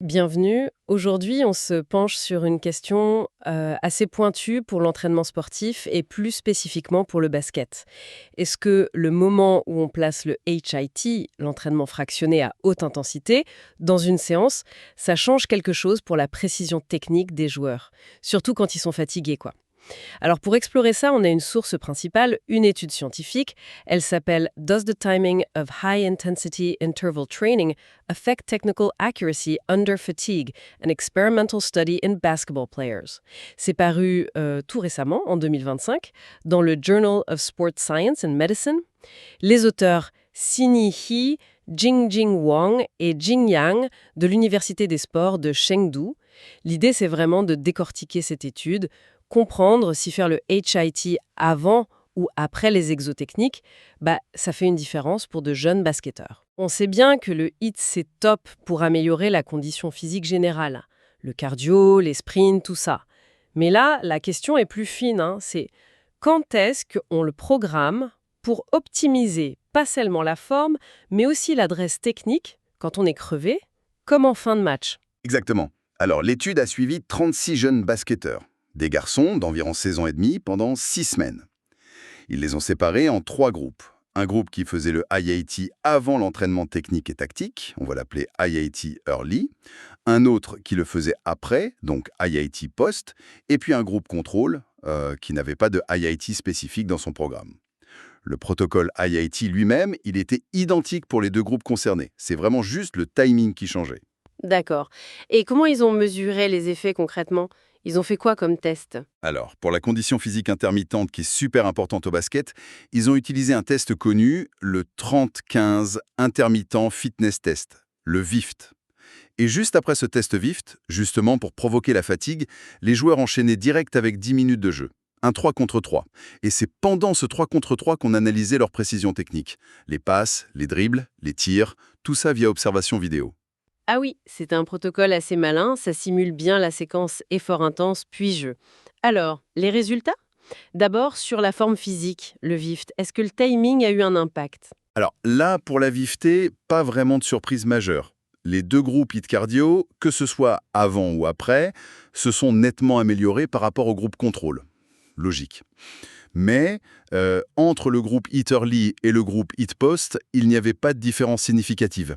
Bienvenue. Aujourd'hui, on se penche sur une question assez pointue pour l'entraînement sportif et plus spécifiquement pour le basket. Est-ce que le moment où on place le HIT, l'entraînement fractionné à haute intensité, dans une séance, ça change quelque chose pour la précision technique des joueurs, surtout quand ils sont fatigués, quoi. Alors pour explorer ça, on a une source principale, une étude scientifique. Elle s'appelle Does the timing of high intensity interval training affect technical accuracy under fatigue? An experimental study in basketball players. C'est paru tout récemment, en 2025, dans le Journal of Sport Science and Medicine. Les auteurs Sini He, Jingjing Wang et Jing Yang de l'Université des sports de Chengdu. L'idée, c'est vraiment de décortiquer cette étude, comprendre si faire le HIT avant ou après les exotechniques, ça fait une différence pour de jeunes basketteurs. On sait bien que le HIT, c'est top pour améliorer la condition physique générale. Le cardio, les sprints, tout ça. Mais là, la question est plus fine, c'est quand est-ce qu'on le programme pour optimiser pas seulement la forme, mais aussi l'adresse technique quand on est crevé, comme en fin de match. Exactement. Alors, l'étude a suivi 36 jeunes basketteurs, des garçons d'environ 16 ans et demi pendant 6 semaines. Ils les ont séparés en 3 groupes. Un groupe qui faisait le IIT avant l'entraînement technique et tactique, on va l'appeler IIT Early. Un autre qui le faisait après, donc IIT Post. Et puis un groupe contrôle qui n'avait pas de IIT spécifique dans son programme. Le protocole IIT lui-même, il était identique pour les 2 groupes concernés. C'est vraiment juste le timing qui changeait. D'accord. Et comment ils ont mesuré les effets concrètement? Ils ont fait quoi comme test? Alors, pour la condition physique intermittente qui est super importante au basket, ils ont utilisé un test connu, le 30-15 Intermittent Fitness Test, le VIFT. Et juste après ce test VIFT, justement pour provoquer la fatigue, les joueurs enchaînaient direct avec 10 minutes de jeu. Un 3 contre 3. Et c'est pendant ce 3 contre 3 qu'on analysait leur précision technique. Les passes, les dribbles, les tirs, tout ça via observation vidéo. Ah oui, c'est un protocole assez malin, ça simule bien la séquence effort intense puis jeu. Alors, les résultats? D'abord, sur la forme physique, le VIFT, est-ce que le timing a eu un impact? Alors là, pour la VIFT, pas vraiment de surprise majeure. Les 2 groupes HIIT cardio, que ce soit avant ou après, se sont nettement améliorés par rapport au groupe contrôle. Logique. Mais entre le groupe HIIT Early et le groupe HIIT Post, il n'y avait pas de différence significative.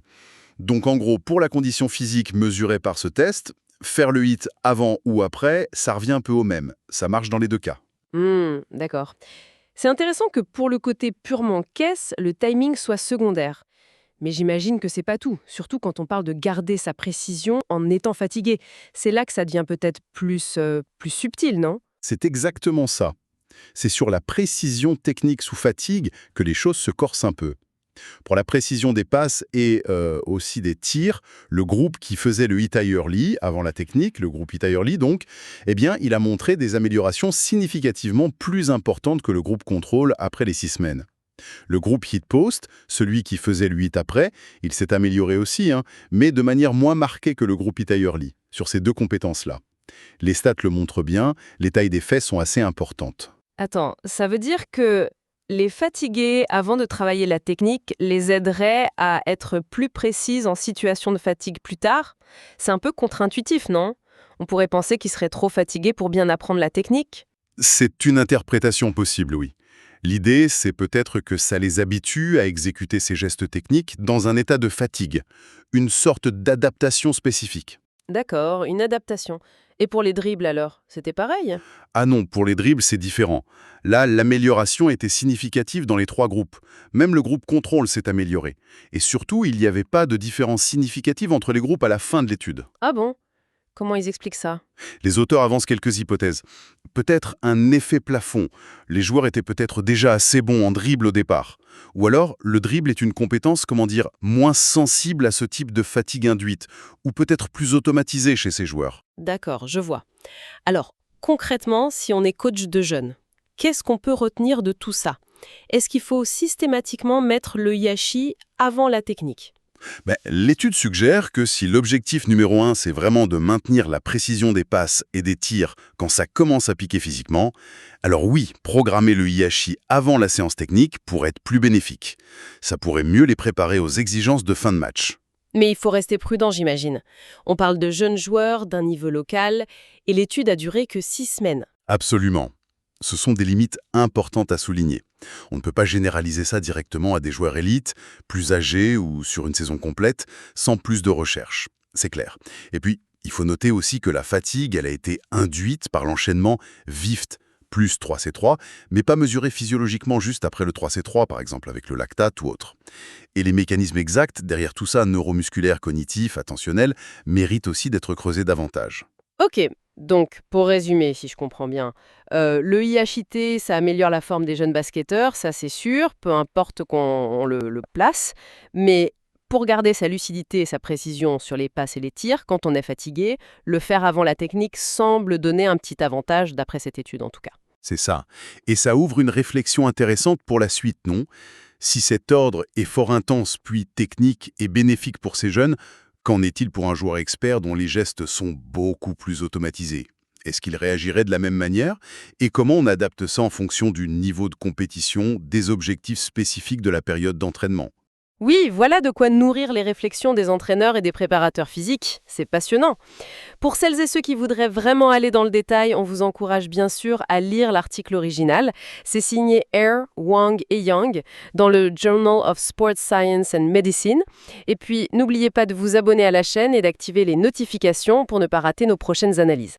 Donc en gros, pour la condition physique mesurée par ce test, faire le HIIT avant ou après, ça revient un peu au même. Ça marche dans les 2 cas. D'accord. C'est intéressant que pour le côté purement caisse, le timing soit secondaire. Mais j'imagine que c'est pas tout, surtout quand on parle de garder sa précision en étant fatigué. C'est là que ça devient peut-être plus subtil, non? C'est exactement ça. C'est sur la précision technique sous fatigue que les choses se corsent un peu. Pour la précision des passes et aussi des tirs, le groupe qui faisait le HIIT Early, avant la technique, le groupe HIIT Early donc, eh bien, il a montré des améliorations significativement plus importantes que le groupe contrôle après les 6 semaines. Le groupe HIIT Post, celui qui faisait le HIIT après, il s'est amélioré aussi, mais de manière moins marquée que le groupe HIIT Early, sur ces 2 compétences-là. Les stats le montrent bien, les tailles des faits sont assez importantes. Attends, ça veut dire que les fatiguer avant de travailler la technique les aiderait à être plus précises en situation de fatigue plus tard? C'est un peu contre-intuitif, non? On pourrait penser qu'ils seraient trop fatigués pour bien apprendre la technique. C'est une interprétation possible, oui. L'idée, c'est peut-être que ça les habitue à exécuter ces gestes techniques dans un état de fatigue, une sorte d'adaptation spécifique. D'accord, une adaptation. Et pour les dribbles alors, c'était pareil? Ah non, pour les dribbles, c'est différent. Là, l'amélioration était significative dans les 3 groupes. Même le groupe contrôle s'est amélioré. Et surtout, il n'y avait pas de différence significative entre les groupes à la fin de l'étude. Ah bon? Comment ils expliquent ça? Les auteurs avancent quelques hypothèses. Peut-être un effet plafond. Les joueurs étaient peut-être déjà assez bons en dribble au départ. Ou alors, le dribble est une compétence, moins sensible à ce type de fatigue induite, ou peut-être plus automatisée chez ces joueurs. D'accord, je vois. Alors, concrètement, si on est coach de jeunes, qu'est-ce qu'on peut retenir de tout ça? Est-ce qu'il faut systématiquement mettre le yashi avant la technique? L'étude suggère que si l'objectif numéro 1, c'est vraiment de maintenir la précision des passes et des tirs quand ça commence à piquer physiquement, alors oui, programmer le IHI avant la séance technique pourrait être plus bénéfique. Ça pourrait mieux les préparer aux exigences de fin de match. Mais il faut rester prudent, j'imagine. On parle de jeunes joueurs d'un niveau local, et l'étude a duré que 6 semaines. Absolument. Ce sont des limites importantes à souligner. On ne peut pas généraliser ça directement à des joueurs élites, plus âgés ou sur une saison complète, sans plus de recherche. C'est clair. Et puis, il faut noter aussi que la fatigue, elle a été induite par l'enchaînement VIFT plus 3C3, mais pas mesurée physiologiquement juste après le 3C3, par exemple avec le lactate ou autre. Et les mécanismes exacts derrière tout ça, neuromusculaires, cognitifs, attentionnels, méritent aussi d'être creusés davantage. Ok, donc pour résumer, si je comprends bien, le IHIT, ça améliore la forme des jeunes basketteurs, ça c'est sûr, peu importe qu'on le place, mais pour garder sa lucidité et sa précision sur les passes et les tirs, quand on est fatigué, le faire avant la technique semble donner un petit avantage, d'après cette étude en tout cas. C'est ça. Et ça ouvre une réflexion intéressante pour la suite, non? Si cet ordre est fort intense puis technique et bénéfique pour ces jeunes, qu'en est-il pour un joueur expert dont les gestes sont beaucoup plus automatisés? Est-ce qu'il réagirait de la même manière? Et comment on adapte ça en fonction du niveau de compétition, des objectifs spécifiques de la période d'entraînement? Oui, voilà de quoi nourrir les réflexions des entraîneurs et des préparateurs physiques. C'est passionnant. Pour celles et ceux qui voudraient vraiment aller dans le détail, on vous encourage bien sûr à lire l'article original. C'est signé Air, Wang et Yang dans le Journal of Sports Science and Medicine. Et puis, n'oubliez pas de vous abonner à la chaîne et d'activer les notifications pour ne pas rater nos prochaines analyses.